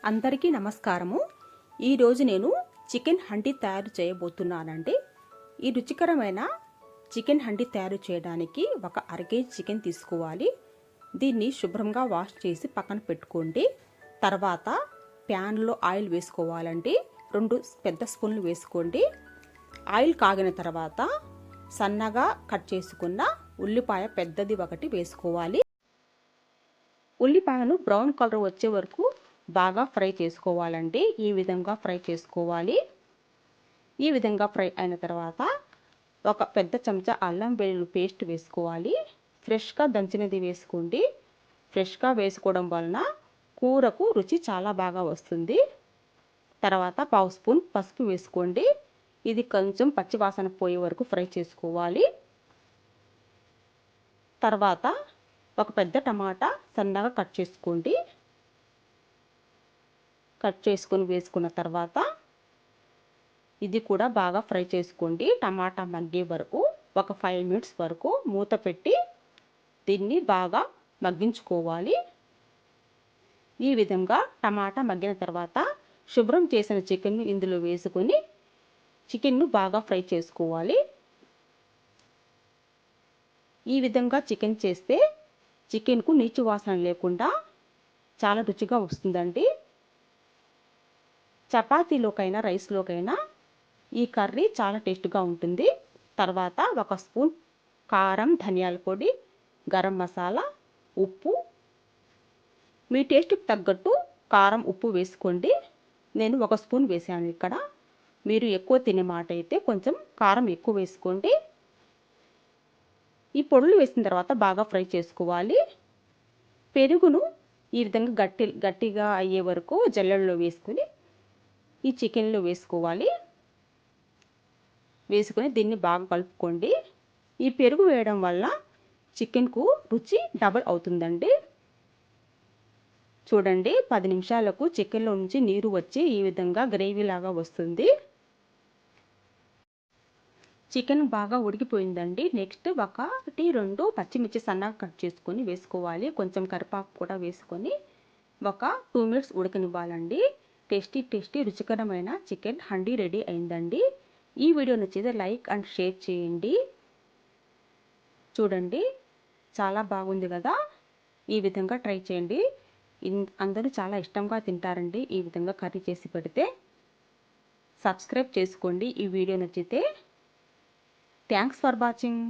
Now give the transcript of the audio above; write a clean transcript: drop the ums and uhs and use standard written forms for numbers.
అందరికీ నమస్కారము. ఈరోజు నేను చికెన్ హండీ తయారు చేయబోతున్నానండి. ఈ రుచికరమైన చికెన్ హండీ తయారు చేయడానికి ఒక అరకేజీ చికెన్ తీసుకోవాలి. దీన్ని శుభ్రంగా వాష్ చేసి పక్కన పెట్టుకోండి. తర్వాత ప్యాన్లో ఆయిల్ వేసుకోవాలండి. 2 పెద్ద స్పూన్లు వేసుకోండి. ఆయిల్ కాగిన తర్వాత సన్నగా కట్ చేసుకున్న ఉల్లిపాయ పెద్దది ఒకటి వేసుకోవాలి. ఉల్లిపాయను బ్రౌన్ కలర్ వచ్చే వరకు బాగా ఫ్రై చేసుకోవాలండి. ఈ విధంగా ఫ్రై చేసుకోవాలి. ఈ విధంగా ఫ్రై అయిన తర్వాత ఒక పెద్ద చెంచా అల్లం వెల్లుల్లి పేస్ట్ వేసుకోవాలి. ఫ్రెష్గా దంచినది వేసుకోండి. ఫ్రెష్గా వేసుకోవడం వలన కూరకు రుచి చాలా బాగా వస్తుంది. తర్వాత 1/2 స్పూన్ పసుపు వేసుకోండి. ఇది కొంచెం పచ్చివాసన పోయే వరకు ఫ్రై చేసుకోవాలి. తర్వాత ఒక పెద్ద టమాటా సన్నగా కట్ చేసుకోండి. కట్ చేసుకొని వేసుకున్న తర్వాత ఇది కూడా బాగా ఫ్రై చేసుకోండి. టమాటా మగ్గే వరకు ఒక 5 మినిట్స్ వరకు మూత పెట్టి దీన్ని బాగా మగ్గించుకోవాలి. ఈ విధంగా టమాటా మగ్గిన తర్వాత శుభ్రం చేసిన చికెన్ను ఇందులో వేసుకొని చికెన్ను బాగా ఫ్రై చేసుకోవాలి. ఈ విధంగా చికెన్ చేస్తే చికెన్కు నీచు వాసన లేకుండా చాలా రుచిగా వస్తుందండి. చపాతీలోకైనా రైస్లోకైనా ఈ కర్రీ చాలా టేస్ట్గా ఉంటుంది. తర్వాత 1 స్పూన్ కారం, ధనియాల పొడి, గరం మసాలా, ఉప్పు, మీ టేస్ట్కి తగ్గట్టు కారం, ఉప్పు వేసుకోండి. నేను 1 స్పూన్ వేసాను ఇక్కడ. మీరు ఎక్కువ తినే మాట అయితే కొంచెం కారం ఎక్కువ వేసుకోండి. ఈ పొడులు వేసిన తర్వాత బాగా ఫ్రై చేసుకోవాలి. పెరుగును ఈ విధంగా గట్టిగా అయ్యే వరకు జల్లెడలో వేసుకొని ఈ చికెన్లో వేసుకోవాలి. వేసుకొని దీన్ని బాగా కలుపుకోండి. ఈ పెరుగు వేయడం వల్ల చికెన్కు రుచి డబల్ అవుతుందండి. చూడండి, 10 నిమిషాలకు చికెన్లో నుంచి నీరు వచ్చి ఈ విధంగా గ్రేవీ లాగా వస్తుంది. చికెన్ బాగా ఉడికిపోయిందండి. నెక్స్ట్ 1-2 పచ్చిమిర్చి సన్నగా కట్ చేసుకొని వేసుకోవాలి. కొంచెం కరివేపాకు కూడా వేసుకొని ఒక 2 మినిట్స్ ఉడకనివ్వాలండి. టేస్టీ రుచికరమైన చికెన్ హండీ రెడీ అయిందండి. ఈ వీడియో నచ్చితే లైక్ అండ్ షేర్ చేయండి. చూడండి, చాలా బాగుంది కదా. ఈ విధంగా ట్రై చేయండి. అందరూ చాలా ఇష్టంగా తింటారండి ఈ విధంగా కర్రీ చేసి పెడితే. సబ్స్క్రైబ్ చేసుకోండి ఈ వీడియో నచ్చితే. Thanks for watching.